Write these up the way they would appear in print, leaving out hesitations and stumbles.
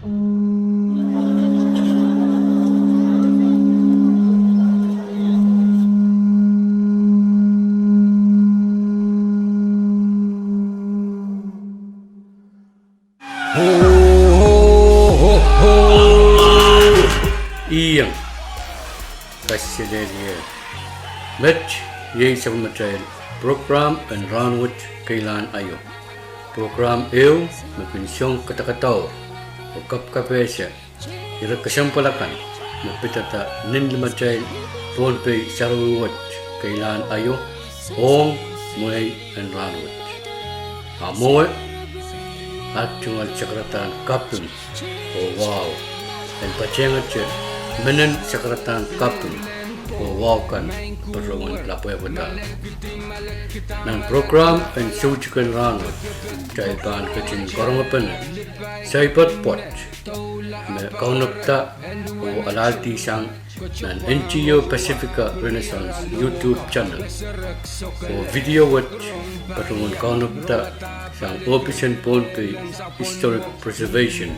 Iyang Kasyaderia Met Yay Sabamatrail Program and Rahnwet Keilahn Ayo Program Ew Mapinsyong Katakataw O Kapkapesya Ira Kasampalakan Mapitata Ninlimatrail Ponpay Sarawat Keilahn Ayo Ong Mulay and Rahnwet Amoy at Chungal Sakratan Kapun O wow and Pachengat Menen Sakratan Kapun O Wakan Perungan Lapoy Badal Nan program and Sujikan Rahnwet Cahipan Kacin Korongapan Soaipoad Na Kaunapta O Alalti Sang Nan NGO Pacifica Renaissance YouTube channel O video watch Perungan Kaunapta Sang Operation Ponpay Historic Preservation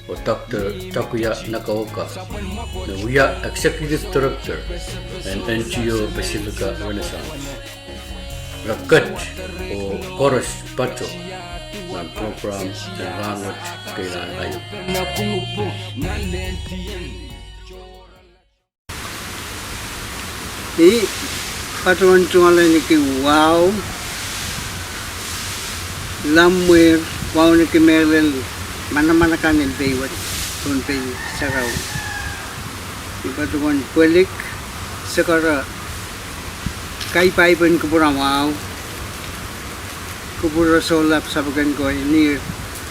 O Dr. Takuya Nakaoka na Uya Executive Director and NGO Pacifica Renaissance Rakat o Chorus Pacho ng program ng Rahnwet Keilahn Ayo. Di patuan tungalan ni ki wow lamwer wow ni ki merel mana-mana kanil baywat tunpay saraw di patuan pulik sekara kai paiban kubura wow kubura solap sabagan ko ni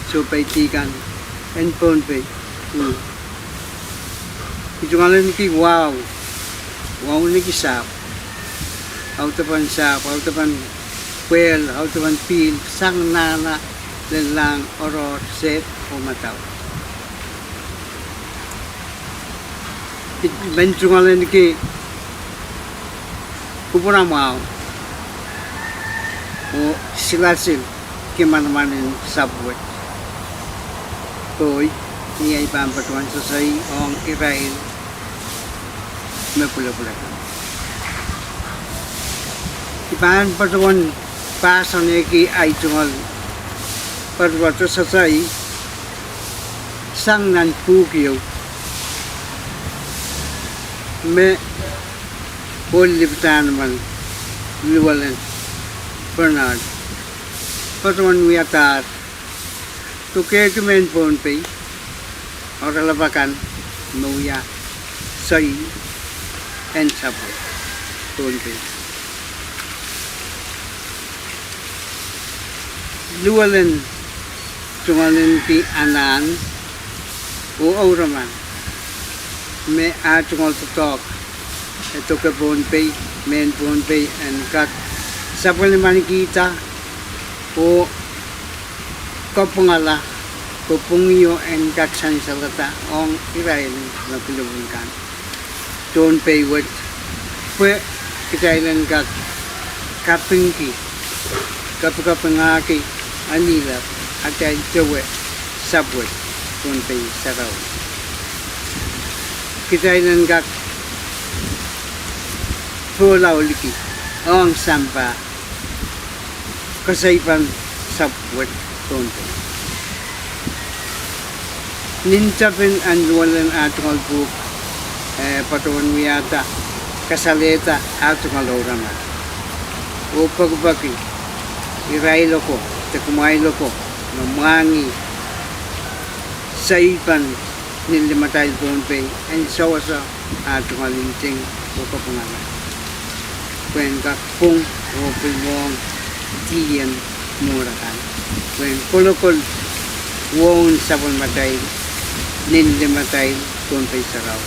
supay tikan and ponpay tungalan ni ki wow ni ki sap autapan sap autapan kwel autapan pil sang nana lelang oror set o mataw bentungalan ni ki kupura mau o silasil ki manamanin sabwet toy ni ay pampatuan sa say ong Israel may pula-pula ka. Ipan patuan pasan ki ay tungal patuwato sa say sang nan pugyo me poliptan man liwalan Bernard patuan wiatar tuke kumen ponpay ora labakan nuya say and support ponpay liwalan tungalan ki anan o auraman me atungal tutok ito ka ponpay men ponpay and kat sapal naman kita o kapungala kupungyo and kat san salata ong Israel na pilubungkan don't pay what pwe Keilahn kat kapingki kapangaki anila at ay jawe sabwet don't pay saraw Keilahn kat pulaw liki ang sampa kasaypan sabwet don't pay ninchapin ang luwalan atong albuk patuan wiyata kasaleta atong alorama o pagbaki irailo ko takumailo ko namangi saipan nilimatay ponpay and sawasa atong alinting o kapungalan kwen kakpung o pilmong tiyan murakan kwen kolokol wong sabon matay nilimatay ponpay saraw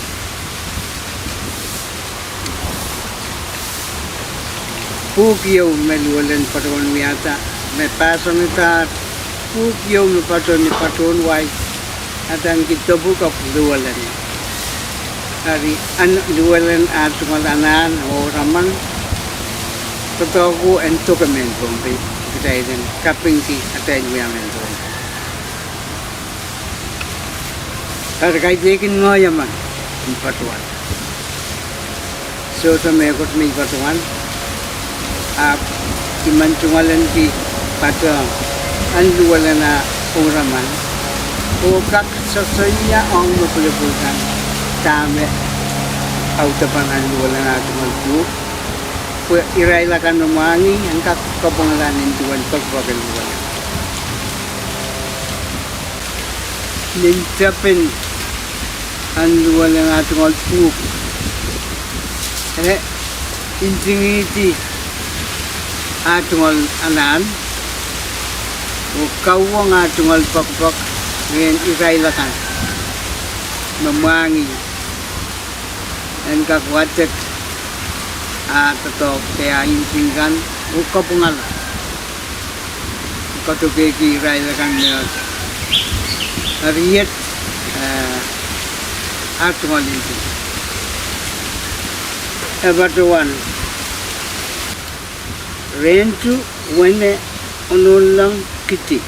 pugyaw meluwalan patuan wiyata may pason ita pugyaw na patuan way at ang kitabu ka luwalan hari an luwalan at tumalanan o raman totoo ko and tukamen ponpay Keilahn kapingki at ay wiyamen doon Tarkai tekin ngoyaman in patuan. So to me got me patuan. Iman chungalan ki patuan anduwala na uraman. O kak sasaya ang mapulipulkan tame autapan anduwala na tumalpu. Pwe iraila kan numangi ang kak kapangalanin tuwan pagpagal wala. Nintapin anduwala na tumalpu. Intingiti atungal anan o kawang atungal pakpak ngayon irailakan mamangi and kakwatek tato kaya intingkan o kapungala katugeki irailakan ngayon ariyet atungal inting Ebatuan Rentu wene onulang kiti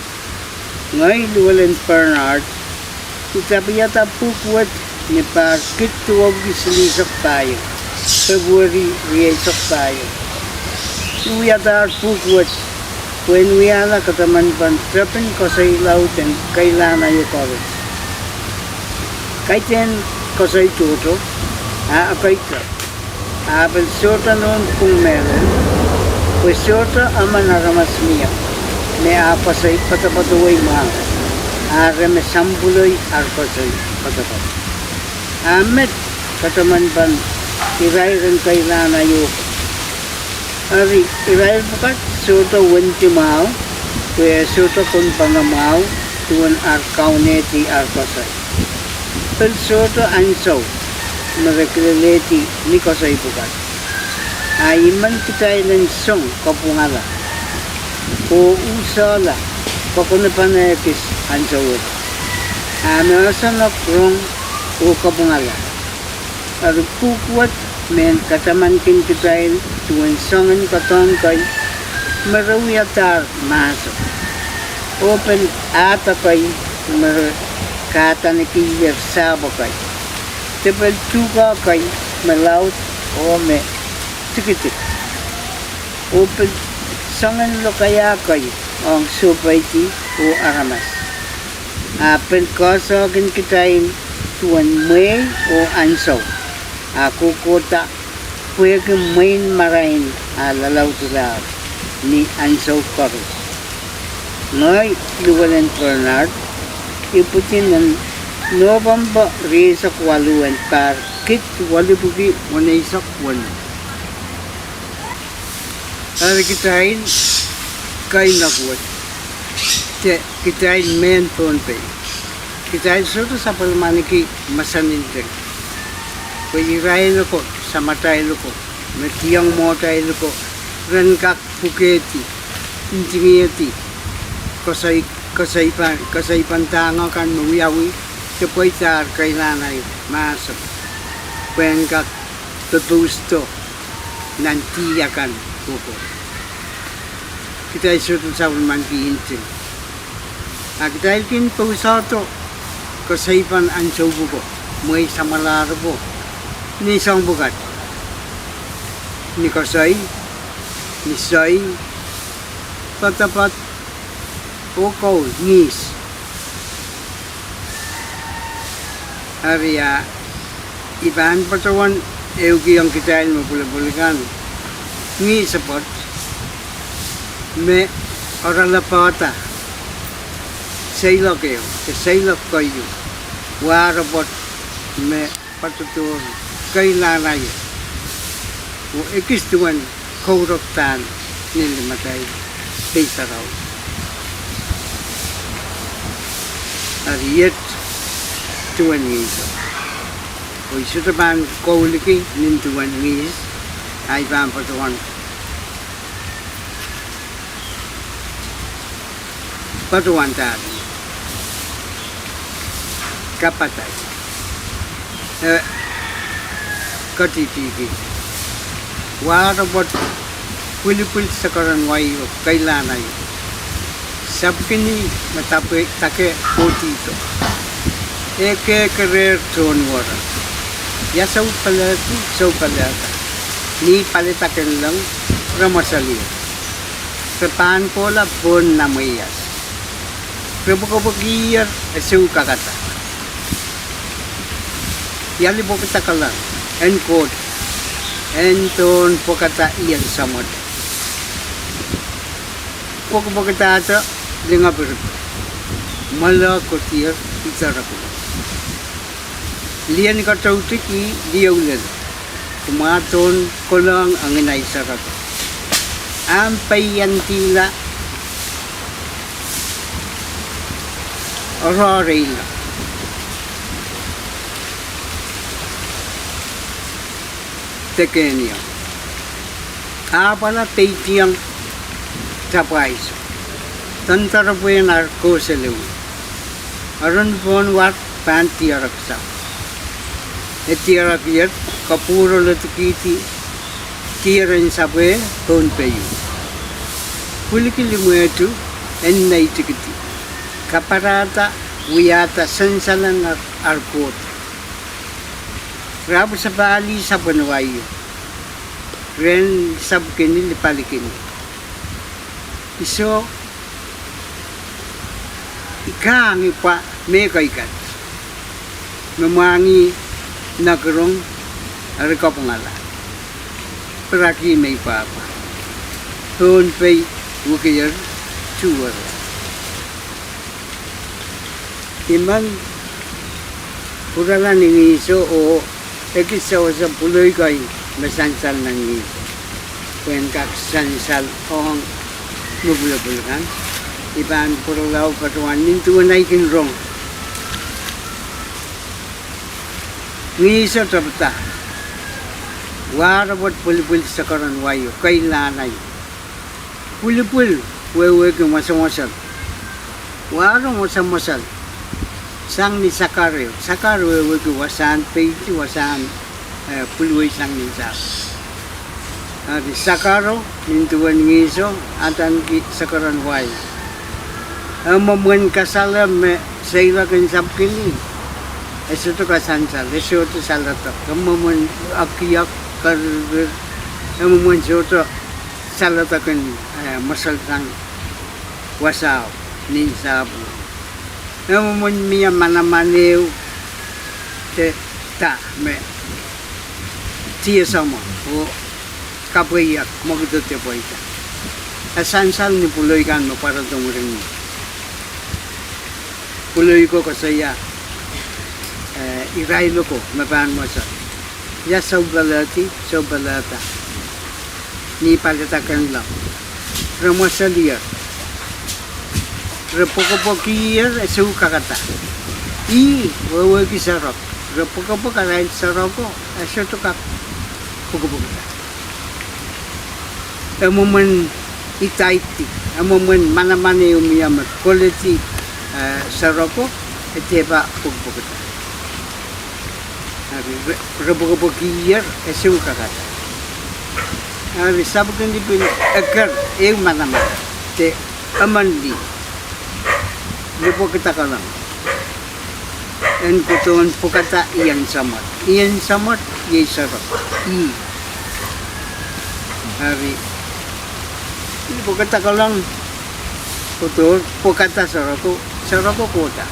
Ngay luwalen Bernard Itapiyata pukwat ni parkit tuwag islisok tayo February riyesok tayo Iwiyatar pukwat When wiyala kataman pan trapin ko Seiloak and Keilahn ayo kawit Kaiten ko sa ituto Akay trap Abel sota noon kung meron, pues sota ama naramas niya. Me apasay patapatuway mahal. Arame sambuloy arpasay patapat. Amet kataman pan iray rin Keilahn ayo. Ari iray bukat sota wenti mahal, pues sota kun pangamaw tuwan arkauneti arpasay. Pel sota ansaw. Merekileleti ni Soaipoad. Aiman kita ilan song kapungala. O usala pakunapanekis ansawot. Amelasan rong o kapungala. Arpukwat men katamankin kita tuwan songan katon kay marawiyatar maso. Open ata kay katanikiyar sabo kay. Tepel juga kay melaut o me tikitik. Opel sangan lo kaya kay ang supaiti o aramas. Apel kasagin kitain tuan may o ansaw. Ako kota pwede main marain alalaw tulaw ni ansaw karos. Ngay luwalan Bernard iputin ng November resak waluan par kit walubugi wanaisak wan. Ari kitain kay nakwat. Kitain men phone pay. Kitain soto sa palmaniki masaninteng. Pwirain ko sa matay ko. Matiyang motay ko. Rankak puketi. Intingeti. Kasay pantanga kan mawiyawi. Kapag sa Keilahn ay masok. Pwengkak tutusto nantiyakan kuko. Kita isuto sa man kiintin. Dahil kin pausato kasaypan ang subo ko. May samalaro po. Ni isang bukat. Ni kasay. Ni say. Patapat. Ukaw. Ngis. Arya iban patawan eugi ang kitain mapula-pulikan ni sapot me oralapata Seiloak Seiloak Keiuhn warapot me patutur Keilahn ayo o ekistuan kauroptan nilimatay peisaraw ariyet tuan ngis. O isuta ban kauliki nin tuan ngis ay ban patuan. Patuan tadi. Kapatay. Katitiki. Warabot pulipul sakaran wayo Keilahn ayo. Sabkini matape take potito. Eke career tuan wara. Ya sau palata. Ni paleta kenlang ramasalia. Kepan pola pun namayas. Kebuka-bukiyar esu kakata. Yali bukita kalang. Encode. Enton pokata iyan samad. Bukita ata dengan berikut. Mala kotiar itaraku. Lian katauti dia ulen. Kumaton kolang anginay sarat. Ampai yang tila Rarila. Tekenia. Apala teitiang tapais. Tantara puyan arko selu. Aron pon wat panti araksa. Etiarak yat kapuro latukiti kiran sabe ton peyu. Pulikili muetu ennai tikiti. Kaparata wiyata sansalan arkot. Rabu sabali sabanwayo. Ren sabkini lipalikini. Iso ikangi pa meka ikat. Memangi nagrong arika pangala. Peraki may papa. Ton pay wukiyar chuwar. Imang purala ningiso o ekisaw sa puloy kay masansal ng iso. Kwen kak sansal ong mabulabulakan. Iban puralaw patuan nintuan ay kinrong. Ngiso tapta. Warabot pulipul sa karan wayo. Keilahn ay. Pulipul. Wewe ke masal-masal. Waro masal-masal. Sang ni sakaryo. Sakaryo wewe ke wasan peiti wasan pulway sang ni sak. Adi sakaro nintuan ngiso atan ki sakaran wayo. Mamuan kasala me Seiloak ang sabkini. Eso to kasansal. Eso to salata. Mamuan akiyak karber. Mamuan soto salata kan masal sang wasaw ninsabu. Mamuan miya manamanew te ta me tiya sama o kapayak magdote po ita. Asansal ni puloy kan mo para tumuring mo. Puloy ko kasaya iraylo ko mapaan mo sa ya saubalata ni palitakan lang ramasalia repokopokiyar esu kakata i wewe kisarok repokopokarain saroko esu to kak pukupukita emuman itaiti emuman manamane umiyamat quality saroko eteba pukupukita repokopokiyar esu kakata sabkan di pin agar manaman te amandi lupo kita kalang en kutuan pukata iyan samat yay sarap hari lupo kita kalang kutuan pukata sarako kota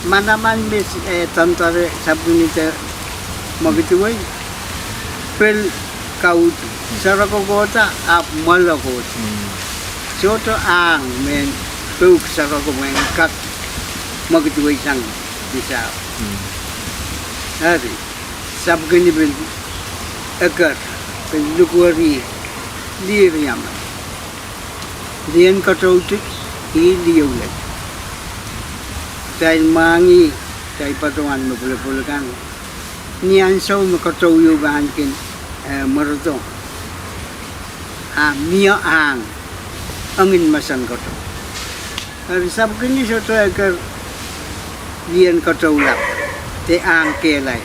manaman bis tantare sabun ite magituway pel kaut sarako kota malakot soto ang men tuk sarako men kak magituway sang bisa hari sabgani ben agar pel lukwari liriyam dian katautik iliyulet dahil mangi dahil patungan mapulapulakan niyan saw makatuyubahan kin maruto miya ang angin masan kato hari sabkin ni soto agar diyan katulak te ang kelay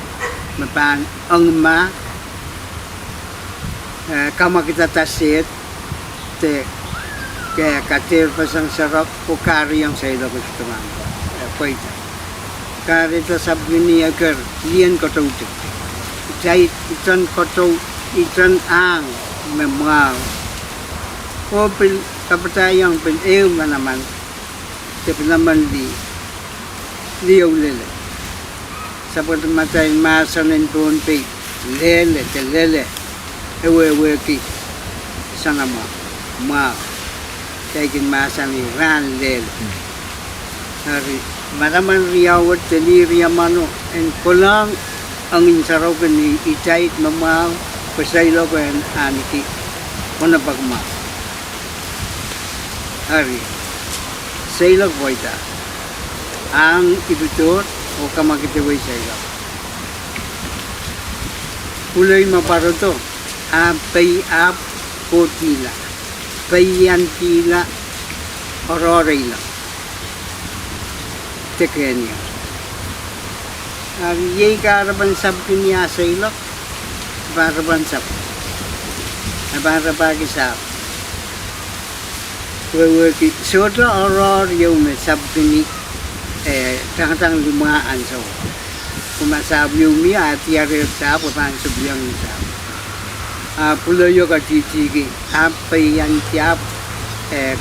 mapan ang ma kama kita tasit te kaya katir pasang sarap pukari yang Seiloak gusto nga. Poita. karita sabgini agar lian koto utik jahit itan koto itan ang memang o pil kapatayang pil manaman tapi naman liyaw lele sapat matay masanin pun pe lele ewe ki sana ma kaikin masani ran lele hari manaman riyawat teli riyamano en kolang ang insaraw ni ijait mamang Seiloak en aniki ona pagma hari Seiloak boita ang ibutor o kamakiteway Seiloak ulay maparoto apay ap kotila payan tila ororila tekenya yay karaban sab kanya Seiloak baraban sab barabagi sab wewe ki soda oror yung sab kini tang limaan so kumasab yung mi ati ari sab pan subyang sab puloyo ka titigi apayan tiap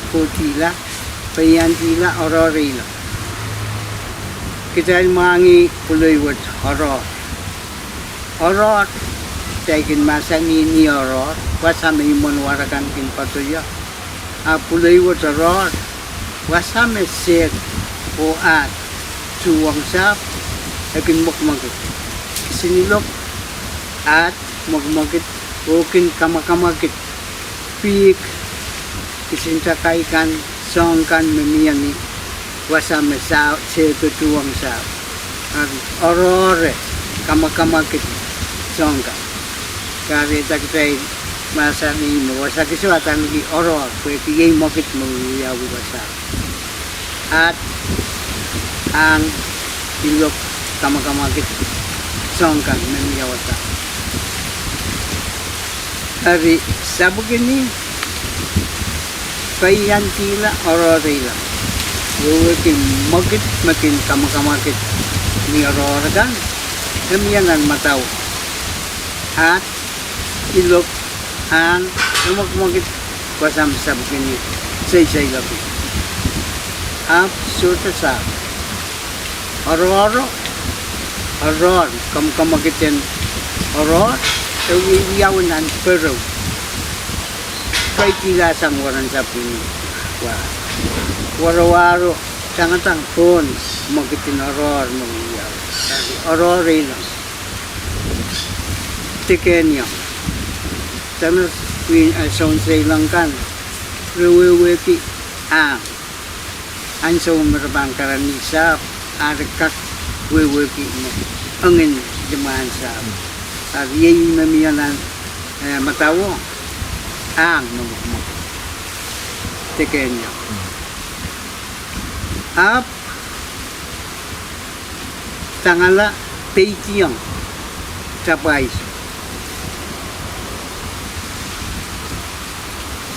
kotila payan tila ororila kita mangi puloy wot horor taikin masa ni horor wasame monwarakan kin patuya puloy wot horor wasame set o at suwang sap akin mukmagit sinilok at mukmagit okin kamakamagit pik isintakaikan songkan memiyani wasame sa tuwang sa orore kamakamagit songka kari takitay masani mo wasa kiswatan gi oror pwede yay mokit mo yawi wasa at ang ilok kamakamagit songkan memiyawata hari sabugini payan tila orore lang Wewe makin kamakamagit ni ororgan kamiyangan mataw at ilok ang magmagit wasam-sab kini Seiloak surta sa oror kamkamagitin oror ewiyawan pero kay tilasang waran sa pini waro-waro tang pun magitin oror magiyaw orore lang tikenya tanos win son Seiloak kan rewewe ki anso merbang karanisa arkak wewe ki angin jemahan sa yay mamiyanan matawo ang mamuk tikenya ap tangala peitiyang sapay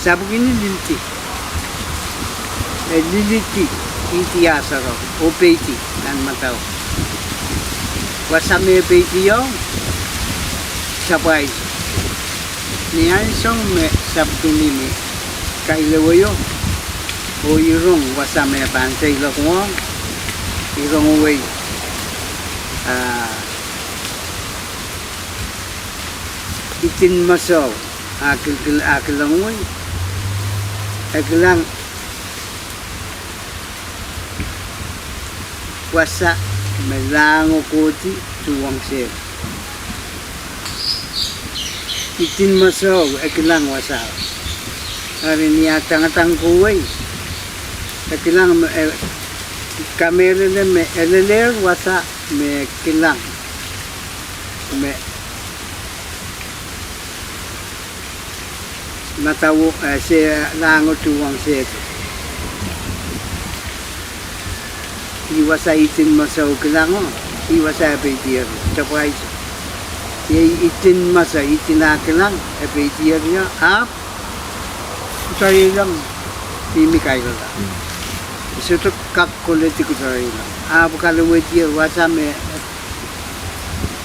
sabugini liliti itiyasaro o peiti kan mataw wasame peitiyang sapay niyan song me sabugini me Keiuhn o irong wasame pan Seiloak mo irong uway itin masaw akilang uway akilang wasa melango koti tuwang sir itin masaw akilang wasa hari niya tangatang kuway akilang kamera me eleler wasa me kilang me matawo si lango tuwang set iwasa itin masaw kilango iwasa peitier tapay itin masa itinakilang peitier niya up tayo lang Keilahn Isuto kakuliti ko sa rin. Kalawit yun, wasame,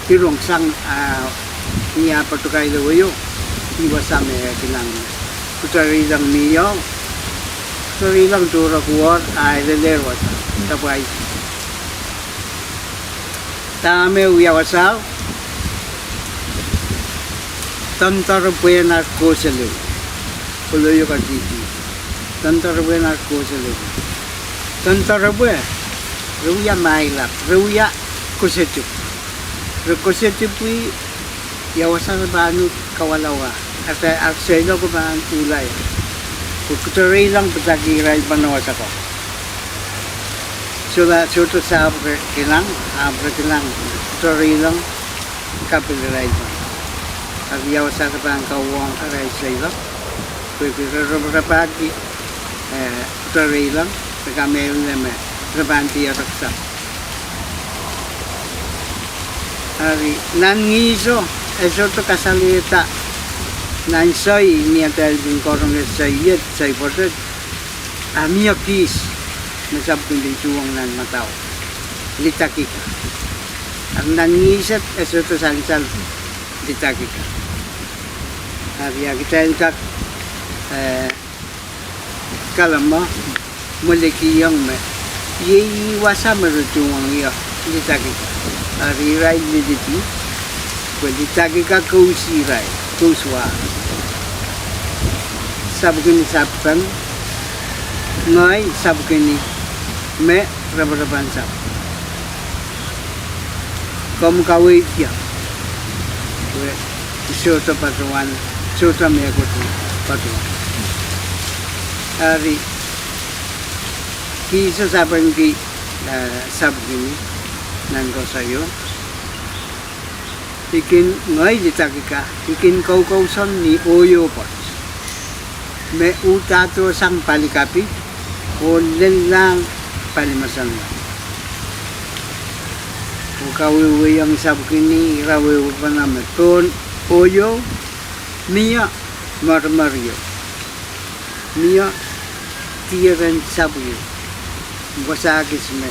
tirong sang, niya patukay lawayo, iwasame kilang. Kutari lang niyo, kutari lang tura kuwar, leder wasa, tapay. Tame uya wasaw, tantar buenas koselu, kuloyo ka titi, tantar buenas koselu. Tantar bue, ruya mailap, ruya kusetup. Kusetup wi, yawasan banu kawalawa. At Seiloak ko ba ang tulay. Kutari lang patagiray banawas ako. So sa abre kilang, kutari lang kapiliray ba. At yawasan ba ang kawang aray Seiloak. Pwede kutari lang. Saka mayroon naman, rabanti at raksa. Ari, nangiso, to kasalita, nansoy, niya tayo din korong sayet, Soaipoad, miya peace, nasabkong din suwang nan mataw, litaki ka. Ang nangisat, to sansal, litaki ka. Ari, kita yung kalam mo, muliki yang me ye wasa merutuang ya ditagi ari rai liditi ditagi ka kusi rai kuswa sabkini sapkan ngai sabkini me rabraban sap kom kawit ya we sota patuan sota me ko patuan ari Kisa saban ki sabgini nan ko sayo. Ikin ngay ditagi ka, ikin kau-kausan ni oyo pa. Me utato sang palikapi, o lang palimasan mo. O kawiwi ang sabgini, rawiwi pa naman. Ton oyo, miya marmaryo. Miya tiran sabgini. Basagis me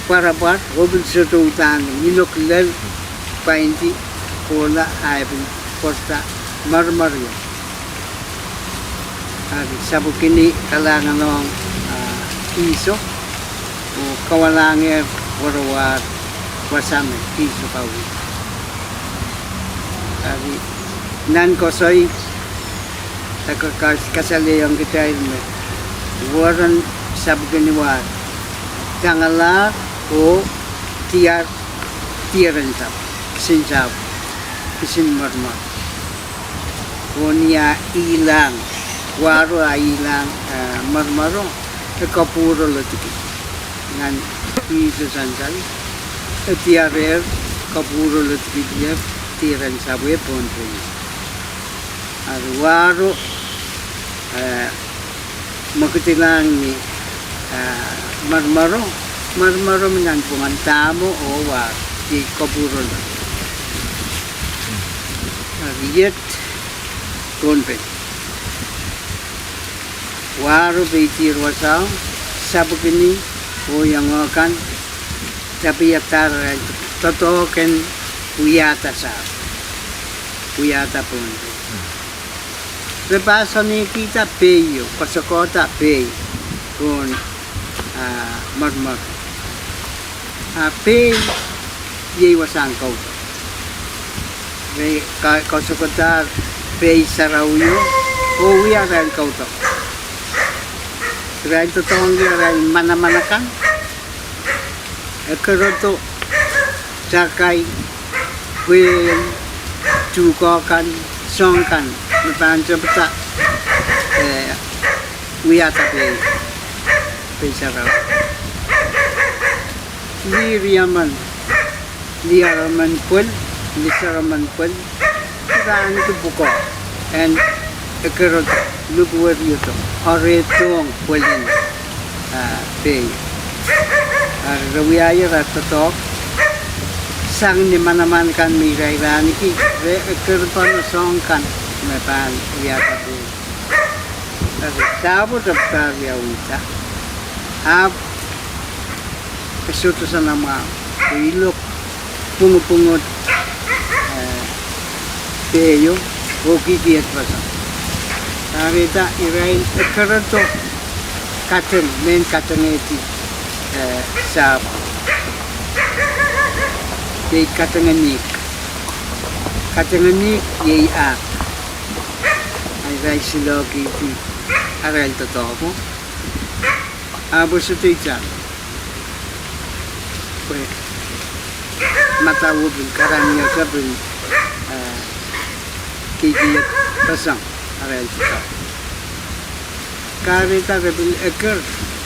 para hobil seto utang nilok lel painti kola aibin porta marmaryo ari sabukini kalangan ng iso o kawalange warwar wasame iso kawi ari nan kosoy kasali ang kita me waran sabganiwat tangala o tiaran sab sinsab kisin marmar o niya ilang waro ilang marmaro kapuro latiki nan iso sansal tiarer kapuro latiki dia tiaran sab e ponte waro makutilang ni marmaro minan pumantamo o war di kapuro na yet konpe waro beitir wasaw sabukini o yang akan tapi yatar totoken uyata ponte Repaso ni kita peyo, pasokota pey con marmar. Pey ye wasan kau. Re pasokota pey sarauyo o wiya ran kau to. Ran to tong dia ran mana-mana kan. Keroto cakai wen cukokan songkan Panca peta wiyata pe sarau liaraman pun lisaraman pun rang itu buka and ekerot lubuar yuto oretong pulin pe rawiyaya ratatok sang ni manaman kan mirai rani ki ekerot song kan Mepan lihat aku Sabo taptar ya wita. Ap kesutu sana ma ilok pungut teyo oki kiat pasang. Tarita irain ekarato kateng men kateng eti sab. Yei kateng anik yei ak. Ay Seiloak iti aral totoo abo sa tiyan pues matawubin karamiya sabin kikiyat pasang aral totoo karita sabin ekar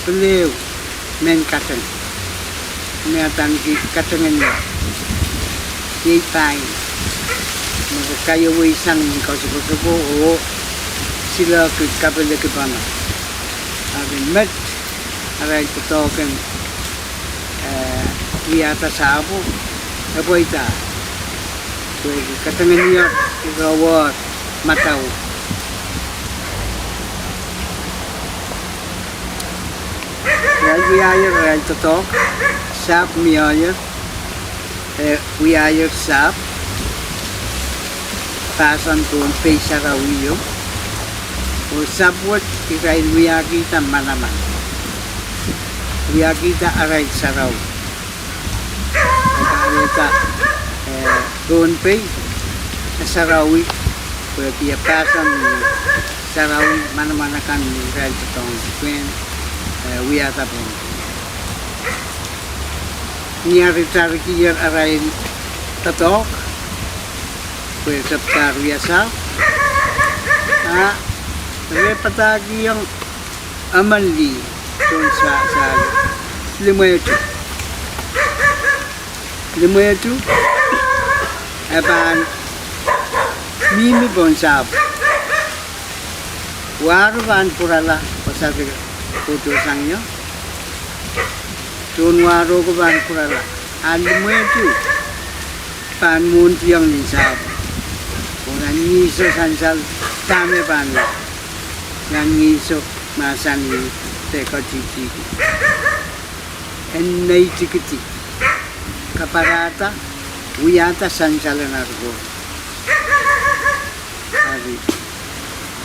beliau men kateng meatan ki katengan niya yay tayo kayo isang kau subo o Seiloak kapila kipana abin met aray tutoken wiyata sabo apoita pues katangan niya igawar mataw aray tutok sap miyayer wiyayer sap pasan tuon pesa rawiyo o sabwat iray wiyakita manaman wiyakita aray saraw karita tuon pay sarawi pwede pasan sarawi manamanakan iray tutong kwen wiyata po niyaritar kiyar aray tatok pwede saptar wiyasa repatagi yang amali doon sa lima itu apan mimi bonsab waruan purala pasal foto sangyo doon waro ko ban purala lima itu pan muntiang ninsab kung niso sansal tame pan yang ngiso masani teko titi ennai tikiti kaparata wiyata sansalan argo ari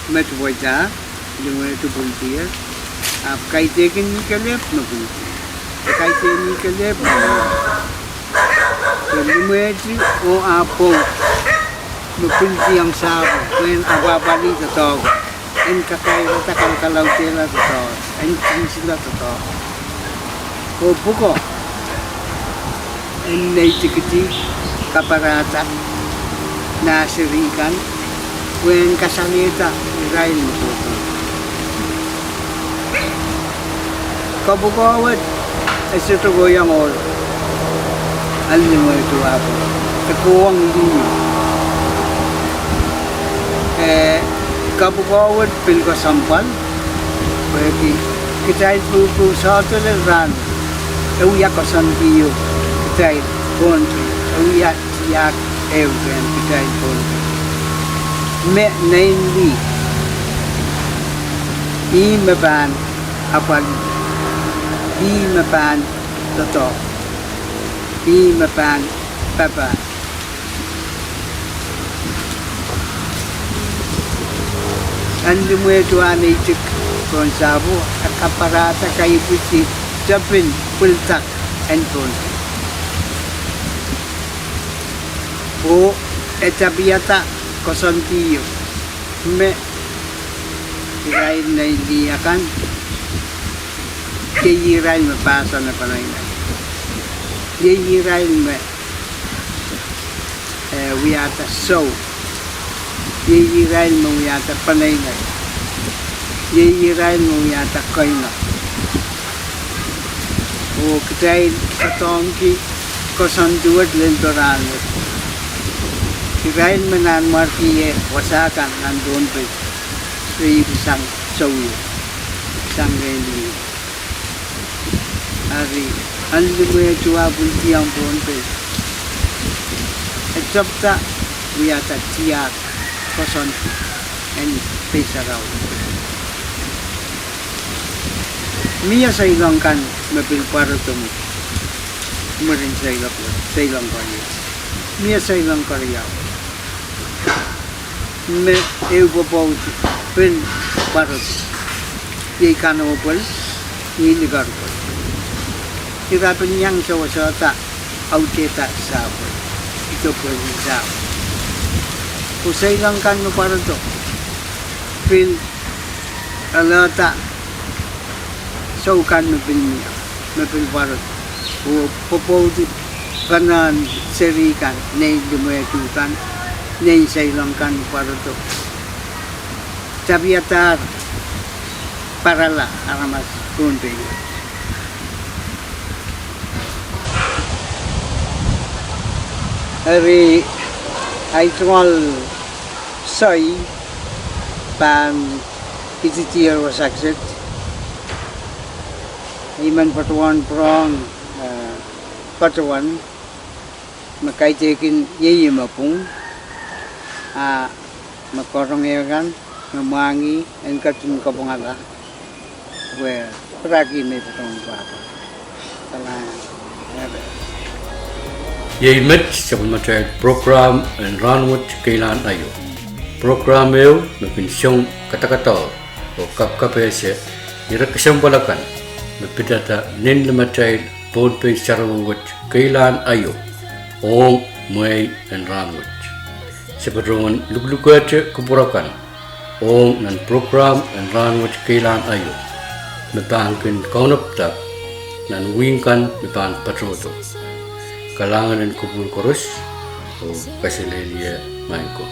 met wajah lima itu buntia ap kaitekin nikalep no bunti kaitekin nikalep no lima itu o apo no bunti yang sabo kuen ababali totoo en kakaiwata kan kalau tela totoo en sila totoo o buko en naitikiti kaparata nasirikan kuen kasalita irain mo po kabukawat ito goyang ol alim mo ito ako kakuwang liyo kabukawat pilko sampal pwede kita itu satu leran uya kosan biyo kita itu uya siak evren kita itu me nainli i meban apal i meban toto i meban papa andi mo ito anitik kon sabo akaparata kayo puti japin pultak and ton o etabiata kosantiyo me irain na iliakan kayirain mapasa na panay na kayirain me wiyata so yeyirain mo yata panay na yeyirain mo yata Keiuhn o kitay katongki kosanduat lento Rahnwet irain manan markiye wasakan nandun pe isang sawi isang reni ari anlimu chua bunti ang pon pe etsapta wiyata tiyak koson en pesaraw Mia Seiloak kan mapil para tumu. Marin Seiloak kaya. Mia Seiloak kaya. Me eu popau pen para. Ye kano pol, ye ligar pol. Kita penyang sawa tak auteta sawa. Itu pun sawa. Seiloak kan para tu. Pen alata so kan mapil para. O popau kanan serikan nei dumuetukan nei Seiloak kan para tu. Tabiatar para la aramas kunti. Hari aitwal sai pan kititiar wasakset iman patuan prong patuan makai tekin yeyi mapung makorong yakan memangi engkatun kapungala where peragi may patuan papa salah Yei met sebelum macam program and Rahnwet Keilahn ayo. Program eu mepinsyong kata-kata o kap-kapese direkesempalakan mepidata nin lemacai podpe Rahnwet Keilahn ayo ong mai and Rahnwet. Seperti luk-lukace kupurakan ong nan program and Rahnwet Keilahn ayo mepangkin kaunapta nan wingkan mepang patroto. Kalangan dan kubur korus o kasilelia mainku.